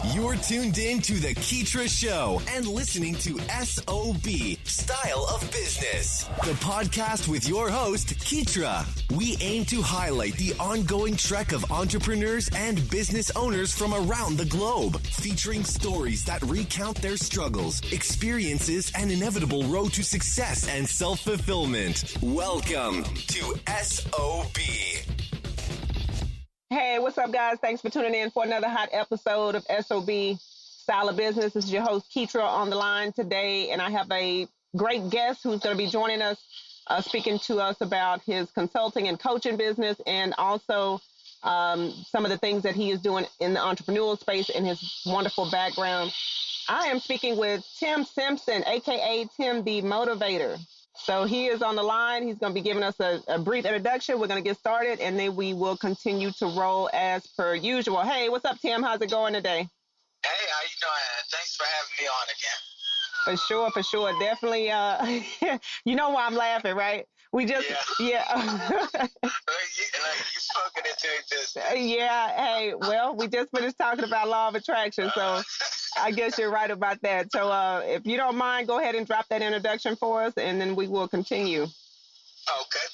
You're tuned in to the Keetria Show and listening to SOB, Style of Business, the podcast with your host, Keetria. We aim to highlight the ongoing trek of entrepreneurs and business owners from around the globe, featuring stories that recount their struggles, experiences, and inevitable road to success and self-fulfillment. Welcome to SOB. Hey, what's up, guys? Thanks for tuning in for another hot episode of SOB Style of Business. This is your host, Keetria, on the line today, and I have a great guest who's going to be joining us, speaking to us about his consulting and coaching business, and also some of the things that he is doing in the entrepreneurial space and his wonderful background. I am speaking with Tim Simpson, a.k.a. Tim the Motivator. So he is on the line. He's going to be giving us a brief introduction. We're going to get started, and then we will continue to roll as per usual. Hey, what's up, Tim? How's it going today? Hey, how you doing? Thanks for having me on again. For sure. Definitely. You know why I'm laughing, right? We just, yeah. You spoken into existence. Yeah. Hey, well, we just finished talking about law of attraction, so I guess you're right about that. So if you don't mind, go ahead and drop that introduction for us, and then we will continue. Okay.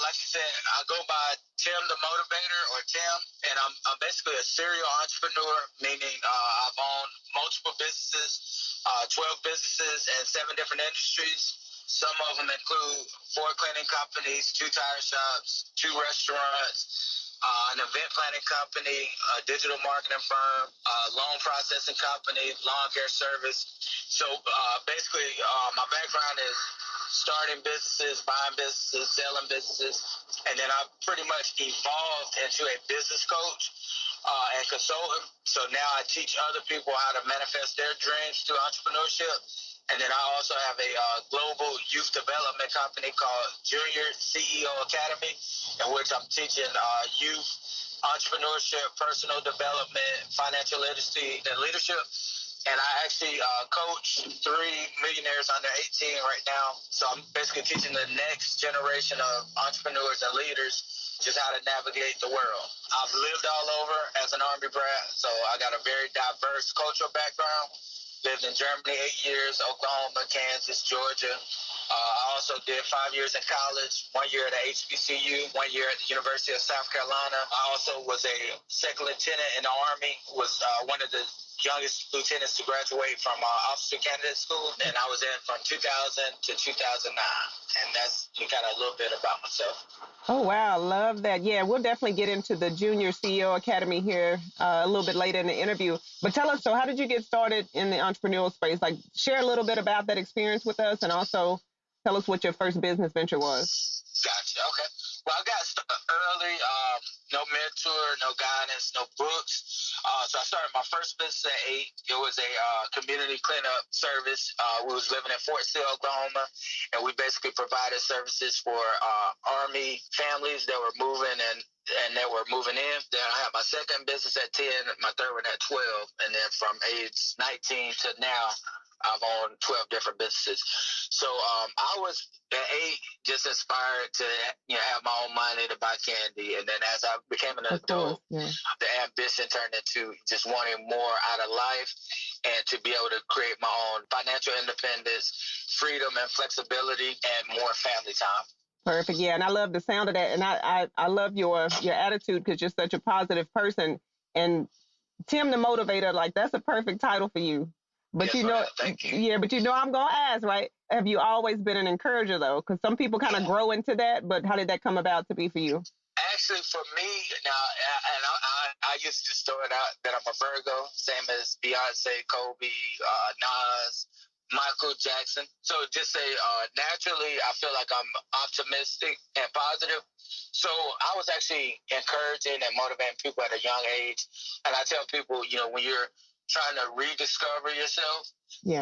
Like you said, I go by Tim the Motivator, or Tim, and I'm basically a serial entrepreneur, meaning I've owned multiple businesses, 12 businesses in 7 different industries. Some of them include 4 cleaning companies, 2 tire shops, 2 restaurants, an event planning company, a digital marketing firm, a loan processing company, lawn care service. So basically, my background is starting businesses, buying businesses, selling businesses, and then I pretty much evolved into a business coach and consultant. So now I teach other people how to manifest their dreams through entrepreneurship. And then I also have a global youth development company called Junior CEO Academy, in which I'm teaching youth entrepreneurship, personal development, financial literacy, and leadership. And I actually coach 3 millionaires under 18 right now. So I'm basically teaching the next generation of entrepreneurs and leaders just how to navigate the world. I've lived all over as an Army brat, so I got a very diverse cultural background. Lived in Germany 8 years, Oklahoma, Kansas, Georgia. I also did 5 years in college, 1 year at HBCU, 1 year at the University of South Carolina. I also was a second lieutenant in the Army, was one of the youngest lieutenants to graduate from officer candidate school, and I was in from 2000 to 2009, and that's kind of a little bit about myself. Oh, wow. Love that. Yeah, we'll definitely get into the Junior CEO Academy here a little bit later in the interview. But tell us, so how did you get started in the entrepreneurial space? Like, share a little bit about that experience with us, and also tell us what your first business venture was. Gotcha. Okay. Well, I got started early. No mentor, no guidance, no books. So I started my first business at 8. It was a community cleanup service. We was living in Fort Sill, Oklahoma, and we basically provided services for Army families that were moving and that were moving in. Then I had my second business at 10, my third one at 12, and then from age 19 to now, I've owned 12 different businesses. So I was at 8 just inspired to have my own money to buy candy. And then as I became an adult, the ambition turned into just wanting more out of life and to be able to create my own financial independence, freedom and flexibility, and more family time. Perfect. Yeah. And I love the sound of that. And I love your attitude, because you're such a positive person. And Tim the Motivator, like, that's a perfect title for you. But yes, thank you. Yeah, but I'm going to ask, right? Have you always been an encourager, though? Because some people kind of grow into that, but how did that come about to be for you? Actually, for me, now, and I used to just throw it out that I'm a Virgo, same as Beyonce, Kobe, Nas, Michael Jackson. So just say naturally, I feel like I'm optimistic and positive. So I was actually encouraging and motivating people at a young age. And I tell people, when you're trying to rediscover yourself,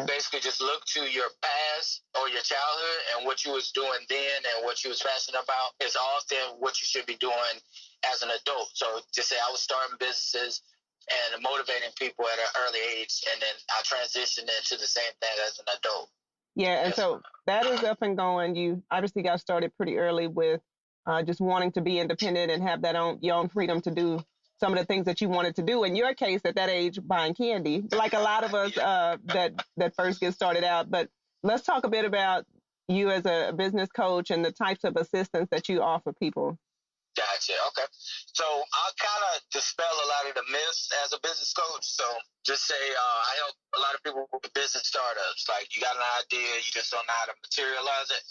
basically just look to your past or your childhood, and what you was doing then and what you was passionate about is often what you should be doing as an adult. So just say I was starting businesses and motivating people at an early age, and then I transitioned into the same thing as an adult. Yeah, and so that is up and going. You obviously got started pretty early with just wanting to be independent and have your own freedom to do some of the things that you wanted to do. In your case, at that age, buying candy, like a lot of us that first get started out. But let's talk a bit about you as a business coach and the types of assistance that you offer people. Gotcha. Okay. So I'll kind of dispel a lot of the myths as a business coach. So just say I help a lot of people with business startups. Like you got an idea, you just don't know how to materialize it.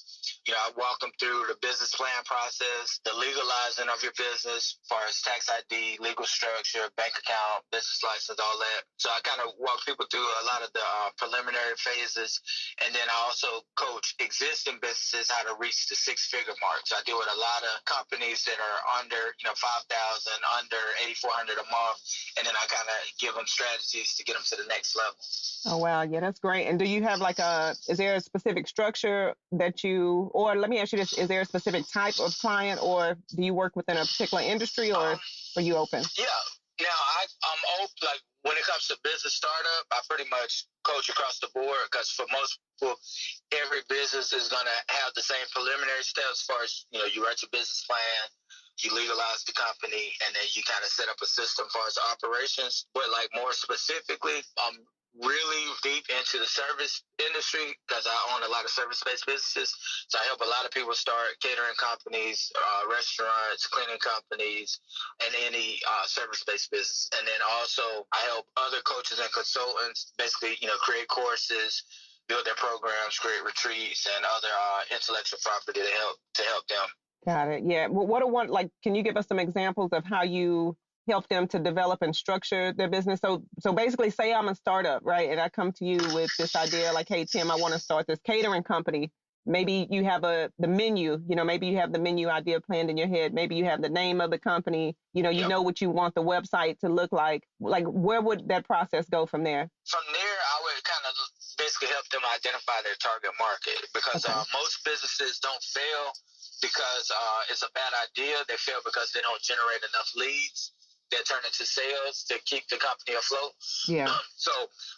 You know, I walk them through the business plan process, the legalizing of your business, as far as tax ID, legal structure, bank account, business license, all that. So I kind of walk people through a lot of the preliminary phases. And then I also coach existing businesses how to reach the six-figure mark. So I deal with a lot of companies that are under, 5,000, under 8,400 a month. And then I kind of give them strategies to get them to the next level. Oh, wow. Yeah, that's great. And do you have is there a specific structure that or let me ask you this, is there a specific type of client, or do you work within a particular industry, or are you open? Yeah. Now, I'm open, like when it comes to business startup, I pretty much coach across the board because for most people, every business is going to have the same preliminary steps as far as, you write your business plan, you legalize the company, and then you kind of set up a system as far as operations. But like more specifically, I'm really deep into the service industry because I own a lot of service-based businesses. So I help a lot of people start catering companies, restaurants, cleaning companies, and any service-based business. And then also I help other coaches and consultants basically, create courses, build their programs, create retreats, and other intellectual property to help them. Got it. Yeah. Well, can you give us some examples of how you help them to develop and structure their business? So basically, say I'm a startup, right? And I come to you with this idea like, hey, Tim, I want to start this catering company. Maybe you have the menu, maybe you have the menu idea planned in your head. Maybe you have the name of the company, you know what you want the website to look like. Like, where would that process go from there? From there, I would kind of basically help them identify their target market because most businesses don't fail because it's a bad idea. They fail because they don't generate enough leads that turn into sales to keep the company afloat. Yeah. So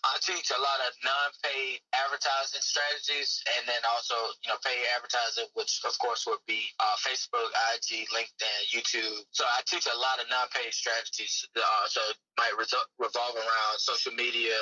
I teach a lot of non-paid advertising strategies, and then also, paid advertising, which of course would be Facebook, IG, LinkedIn, YouTube. So I teach a lot of non-paid strategies. So it might revolve around social media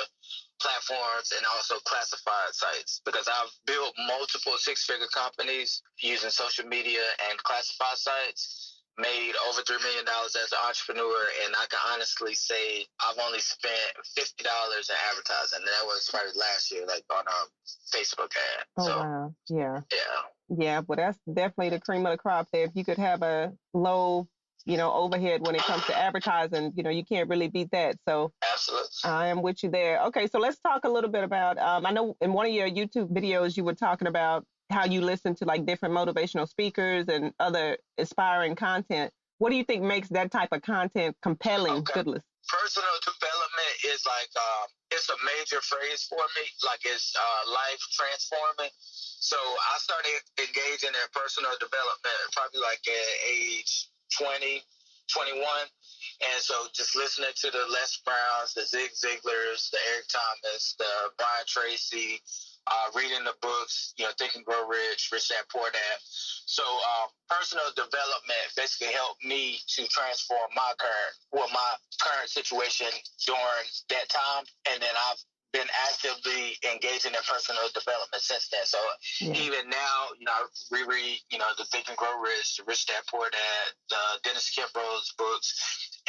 platforms and also classified sites because I've built multiple six-figure companies using social media and classified sites, made over $3 million as an entrepreneur, and I can honestly say I've only spent $50 in advertising, and that was probably last year, like on a Facebook ad. Oh, wow. Yeah. Yeah. Yeah, well, that's definitely the cream of the crop there. If you could have a low, overhead when it comes to advertising, you can't really beat that. So absolutely, I am with you there. Okay, so let's talk a little bit about, I know in one of your YouTube videos, you were talking about how you listen to like different motivational speakers and other inspiring content. What do you think makes that type of content compelling? Okay. Good list. Personal development is like, it's a major phrase for me. Like it's life transforming. So I started engaging in personal development probably like at age 20, 21. And so just listening to the Les Browns, the Zig Ziglars, the Eric Thomas, the Brian Tracy, reading the books, Think and Grow Rich, Rich Dad Poor Dad. So personal development basically helped me to transform my current situation during that time. And then I've been actively engaging in personal development since then. So even now, I reread, the Think and Grow Rich, the Rich Dad Poor Dad, the Dennis Kimbro's books.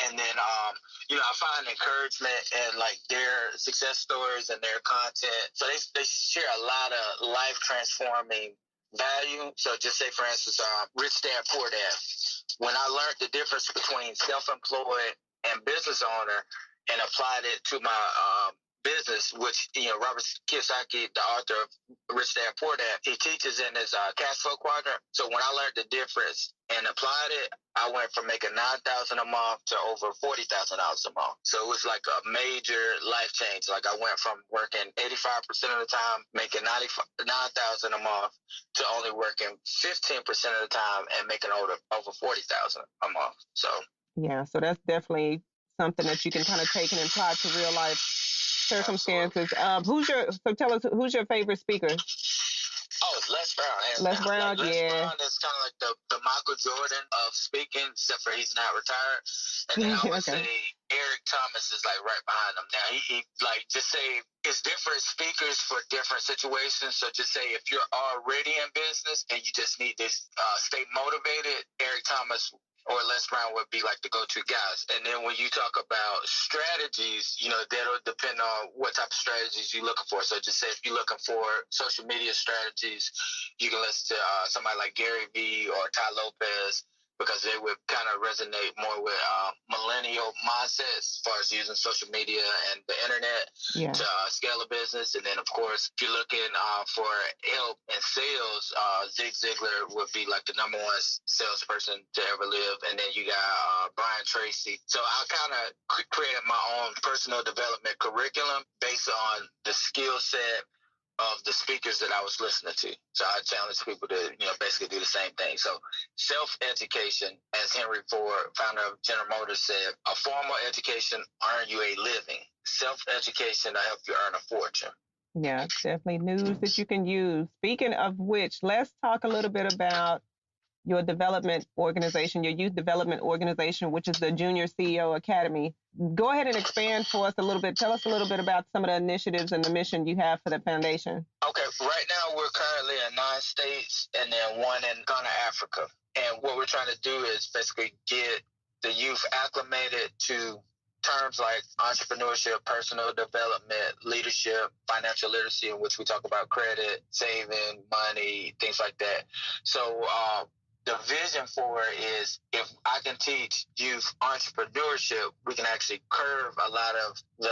And then, I find encouragement in like their success stories and their content. So they share a lot of life transforming value. So just say, for instance, Rich Dad, Poor Dad. When I learned the difference between self-employed and business owner and applied it to my business, which, Robert Kiyosaki, the author of Rich Dad, Poor Dad, he teaches in his cash flow quadrant. So when I learned the difference and applied it, I went from making $9,000 a month to over $40,000 a month. So it was like a major life change. Like I went from working 85% of the time, making $9,000 a month, to only working 15% of the time and making over $40,000 a month. So yeah, so that's definitely something that you can kind of take and apply to real life circumstances. Tell us, who's your favorite speaker? Oh, it's Les Brown. Les Brown, Les Brown is kind of like the Michael Jordan of speaking, except for he's not retired. And then I would Okay. say Eric Thomas is like right behind him. Now he like just say it's different speakers for different situations. So just say if you're already in business and you just need to stay motivated, Eric Thomas or Les Brown would be like the go-to guys. And then when you talk about strategies, that'll depend on what type of strategies you're looking for. So just say if you're looking for social media strategies, you can listen to somebody like Gary Vee or Ty Lopez, because they would kind of resonate more with millennial mindsets as far as using social media and the internet to scale a business. And then, of course, if you're looking for help in sales, Zig Ziglar would be like the number one salesperson to ever live. And then you got Brian Tracy. So I kind of created my own personal development curriculum based on the skill set of the speakers that I was listening to. So I challenge people to, basically do the same thing. So self-education, as Henry Ford, founder of General Motors, said, a formal education earn you a living. Self-education will help you earn a fortune. Yeah, definitely news that you can use. Speaking of which, let's talk a little bit about your development organization, your youth development organization, which is the Junior CEO Academy. Go ahead and expand for us a little bit. Tell us a little bit about some of the initiatives and the mission you have for the foundation. Okay, right now we're currently in 9 states and then 1 in Ghana, Africa. And what we're trying to do is basically get the youth acclimated to terms like entrepreneurship, personal development, leadership, financial literacy, in which we talk about credit, saving, money, things like that. So the vision for it is if I can teach youth entrepreneurship, we can actually curb a lot of the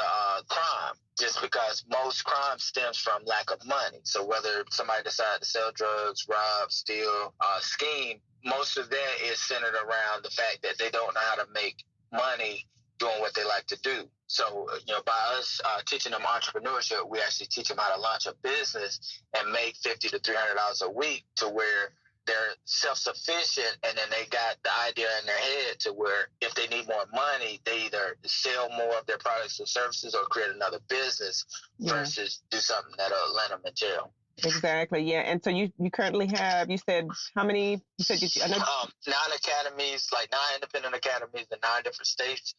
crime, just because most crime stems from lack of money. So whether somebody decides to sell drugs, rob, steal, scheme, most of that is centered around the fact that they don't know how to make money doing what they like to do. So, by us teaching them entrepreneurship, we actually teach them how to launch a business and make $50 to $300 a week, to where they're self-sufficient, and then they got the idea in their head to where if they need more money, they either sell more of their products or services or create another business versus do something that'll land them in jail. Exactly, yeah. And so you currently have, you said how many? You said 9 academies, like 9 independent academies in 9 different states,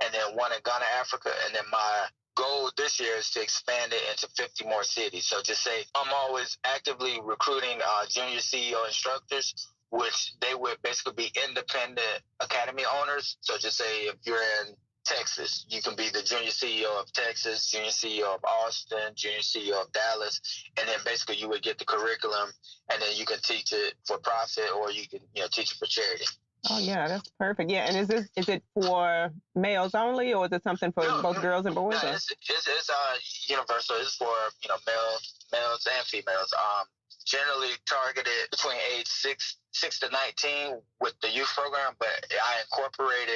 and then 1 in Ghana, Africa, and then my goal this year is to expand it into 50 more cities. So just say I'm always actively recruiting junior CEO instructors, which they would basically be independent academy owners. So just say if you're in Texas, you can be the junior CEO of Texas, junior CEO of Austin, junior CEO of Dallas, and then basically you would get the curriculum, and then you can teach it for profit, or you can teach it for charity. Oh yeah, that's perfect. Yeah, and is it for males only, or is it something for both girls and boys? No, it's universal. It's for males and females. Generally targeted between age 6 to 19 with the youth program, but I incorporated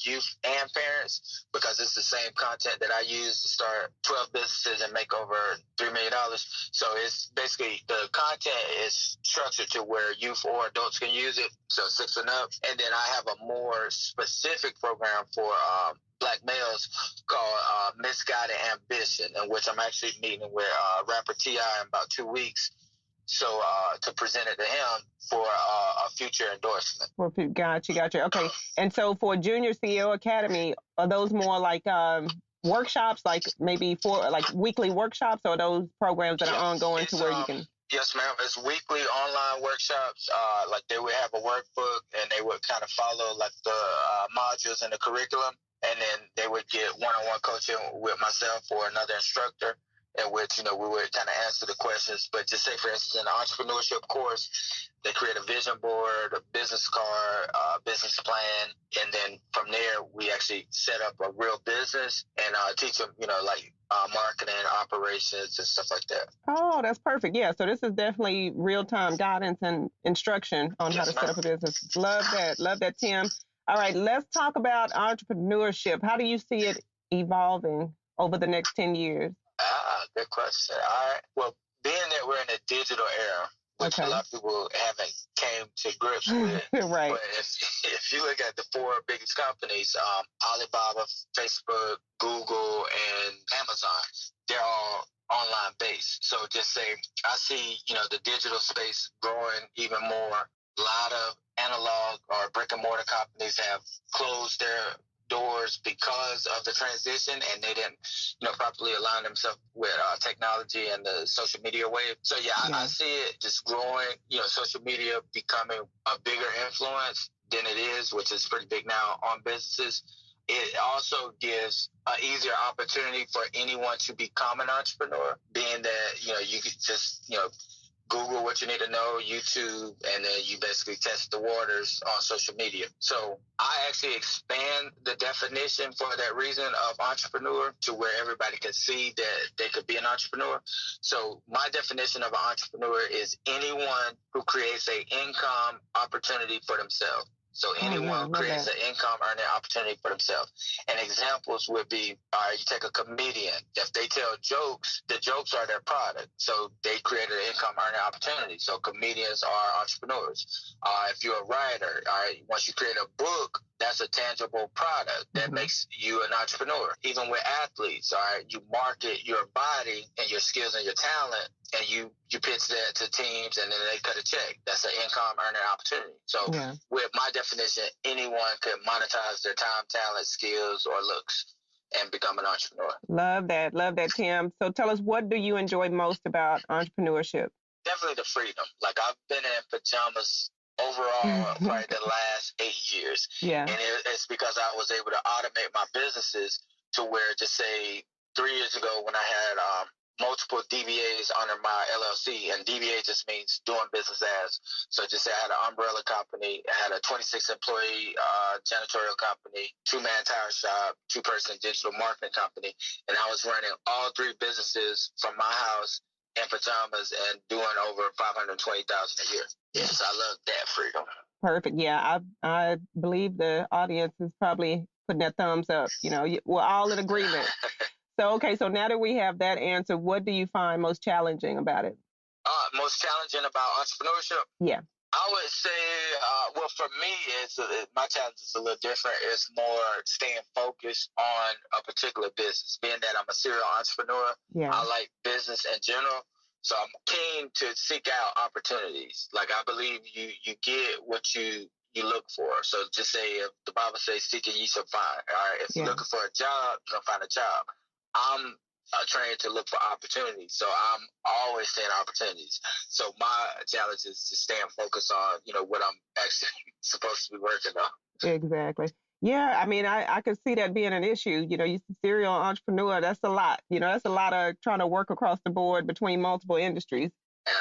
youth and parents because it's the same content that I use to start 12 businesses and make over $3 million. So it's basically the content is structured to where youth or adults can use it, so 6 and up. And then I have a more specific program for Black males called Misguided Ambition, in which I'm actually meeting with rapper T.I. in about 2 weeks. So to present it to him for a future endorsement. Gotcha. Okay. And so for Junior CEO Academy, are those more like workshops, like maybe for like weekly workshops, or those programs that are ongoing to where you can? Yes, ma'am. It's weekly online workshops. Like they would have a workbook, and they would kind of follow like the modules in the curriculum, and then they would get one-on-one coaching with myself or another instructor, in which, we would kind of answer the questions. But just say, for instance, in the entrepreneurship course, they create a vision board, a business card, a business plan, and then from there, we actually set up a real business and teach them, like marketing, operations, and stuff like that. Oh, that's perfect. Yeah, so this is definitely real-time guidance and instruction on how to set up a business. Love that, Tim. All right, let's talk about entrepreneurship. How do you see it evolving over the next 10 years? Good question. All right. Well, being that we're in a digital era, which a lot of people haven't came to grips with. Right. But if you look at the 4 biggest companies, Alibaba, Facebook, Google, and Amazon, they're all online based. So just say I see, the digital space growing even more. A lot of analog or brick and mortar companies have closed their doors because of the transition, and they didn't, properly align themselves with technology and the social media wave. So I see it just growing. Social media becoming a bigger influence than it is, which is pretty big now on businesses. It also gives an easier opportunity for anyone to become an entrepreneur, being that, you could just, Google what you need to know, YouTube, and then you basically test the waters on social media. So I actually expand the definition for that reason of entrepreneur to where everybody can see that they could be an entrepreneur. So my definition of an entrepreneur is anyone who creates an income opportunity for themselves. So anyone who creates an income earning opportunity for themselves. And examples would be, you take a comedian. If they tell jokes, the jokes are their product. So they created an income earning opportunity. So comedians are entrepreneurs. If you're a writer, once you create a book, that's a tangible product that makes you an entrepreneur. Even with athletes, you market your body and your skills and your talent, and you pitch that to teams, and then they cut a check. That's an income earning opportunity. So with my definition, anyone could monetize their time, talent, skills, or looks and become an entrepreneur. Love that, Tim. So tell us, what do you enjoy most about entrepreneurship? Definitely the freedom. Like, I've been in pajamas overall probably the last 8 years. Yeah. And it's because I was able to automate my businesses to where, just say 3 years ago when I had multiple DBAs under my LLC, and DBA just means doing business as. So just say I had an umbrella company, I had a 26 employee janitorial company, 2-man tire shop, 2-person digital marketing company, and I was running all 3 businesses from my house in pajamas and doing over $520,000 a year. Yes, I love that freedom. Perfect. Yeah, I believe the audience is probably putting their thumbs up. We're all in agreement. So now that we have that answer, what do you find most challenging about it? Most challenging about entrepreneurship? Yeah. I would say, well, for me, my challenge is a little different. It's more staying focused on a particular business. Being that I'm a serial entrepreneur, I like business in general. So I'm keen to seek out opportunities. Like, I believe you get what you look for. So just say, if the Bible says, seek and ye shall find. All right. If you're looking for a job, you're going to find a job. I'm trained to look for opportunities. So I'm always seeing opportunities. So my challenge is just staying focused on, what I'm actually supposed to be working on. Exactly. Yeah, I mean, I could see that being an issue. You serial entrepreneur, that's a lot. That's a lot of trying to work across the board between multiple industries.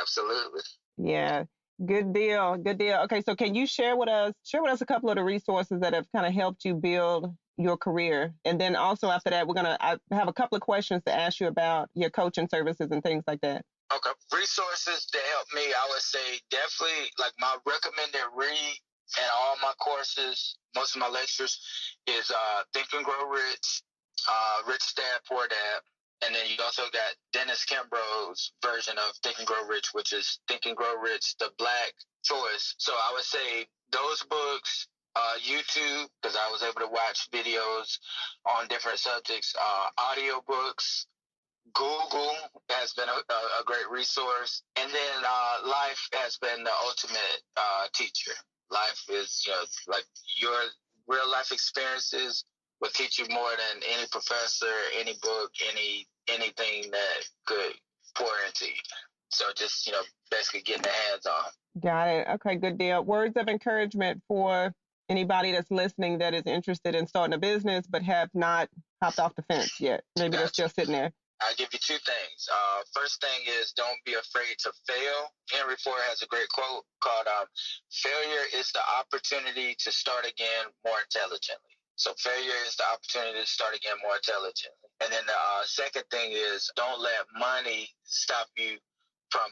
Absolutely. Yeah. Good deal. Okay, so can you share with us a couple of the resources that have kind of helped you build your career? And then also after that, I have a couple of questions to ask you about your coaching services and things like that. Okay. Resources that help me, I would say definitely, like, my recommended read and all my courses, most of my lectures, is Think and Grow Rich, Rich Dad, Poor Dad. And then you also got Dennis Kimbrough's version of Think and Grow Rich, which is Think and Grow Rich, the Black Choice. So I would say those books, YouTube, because I was able to watch videos on different subjects, audiobooks, Google has been a great resource. And then life has been the ultimate teacher. Life is, like, your real life experiences will teach you more than any professor, any book, anything that could pour into you. So just, basically getting their hands on. Got it. Okay, good deal. Words of encouragement for anybody that's listening that is interested in starting a business but have not hopped off the fence yet. Maybe they're still sitting there. I'll give you 2 things. First thing is, don't be afraid to fail. Henry Ford has a great quote called, failure is the opportunity to start again more intelligently. So failure is the opportunity to start again more intelligently. And then the second thing is, don't let money stop you from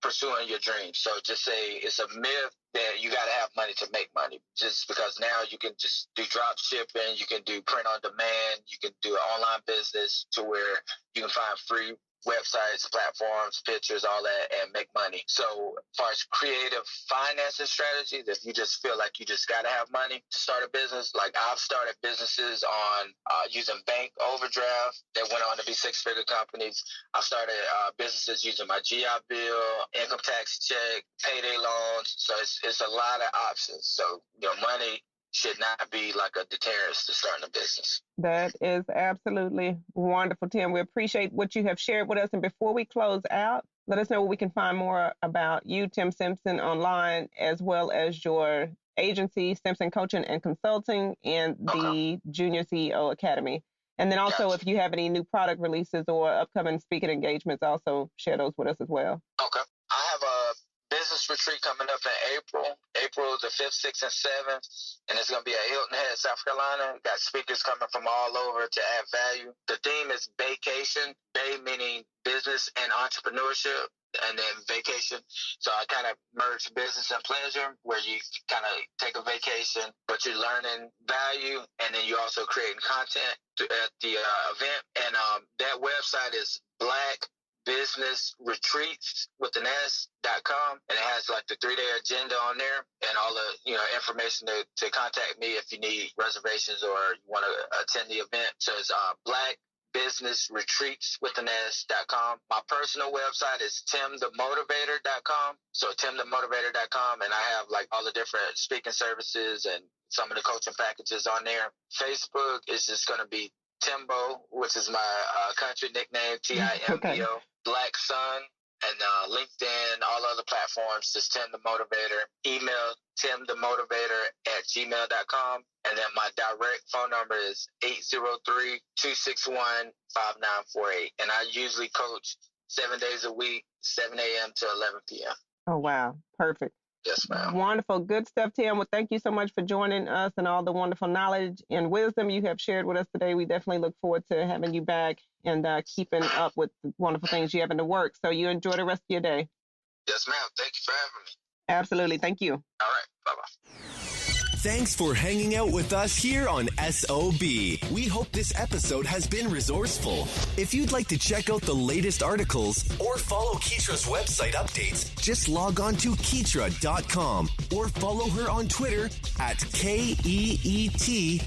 pursuing your dreams. So just say it's a myth that you got to have money to make money. Just because now you can just do drop shipping, you can do print on demand, you can do an online business to where you can find free websites, platforms, pictures, all that, and make money. So as far as creative financing strategies, if you just feel like you just got to have money to start a business, like I've started businesses on using bank overdraft that went on to be 6-figure companies. I've started businesses using my GI Bill, income tax check, payday loans. So it's a lot of options. So, money should not be like a deterrence to starting a business. That is absolutely wonderful, Tim. We appreciate what you have shared with us. And before we close out, let us know where we can find more about you, Tim Simpson, online, as well as your agency, Simpson Coaching and Consulting, and the Junior CEO Academy. And then also, if you have any new product releases or upcoming speaking engagements, also share those with us as well. Okay. I have a business retreat coming up in April the 5th, 6th, and 7th, and it's going to be at Hilton Head, South Carolina. Got speakers coming from all over to add value. The theme is vacation, bay meaning business and entrepreneurship, and then vacation. So I kind of merge business and pleasure, where you kind of take a vacation, but you're learning value, and then you're also creating content at the event. And that website is blackbusinessretreats.com, and it has like the 3-day agenda on there and all the information to contact me if you need reservations or you want to attend the event. So it's blackbusinessretreats.com. My personal website is timthemotivator.com. So timthemotivator.com, and I have like all the different speaking services and some of the coaching packages on there. Facebook is just going to be Timbo, which is my country nickname, Timbo, okay. Black Sun, and LinkedIn, all other platforms, just Tim the Motivator. Email timthemotivator@gmail.com. And then my direct phone number is 803-261-5948. And I usually coach 7 days a week, 7 a.m. to 11 p.m. Oh, wow. Perfect. Yes, ma'am. Wonderful. Good stuff, Tim. Well, thank you so much for joining us and all the wonderful knowledge and wisdom you have shared with us today. We definitely look forward to having you back and keeping up with the wonderful things you have in the works. So you enjoy the rest of your day. Yes, ma'am. Thank you for having me. Absolutely. Thank you. All right. Bye-bye. Thanks for hanging out with us here on SOB. We hope this episode has been resourceful. If you'd like to check out the latest articles or follow Keetria's website updates, just log on to Keetria.com or follow her on Twitter at KEETRIA.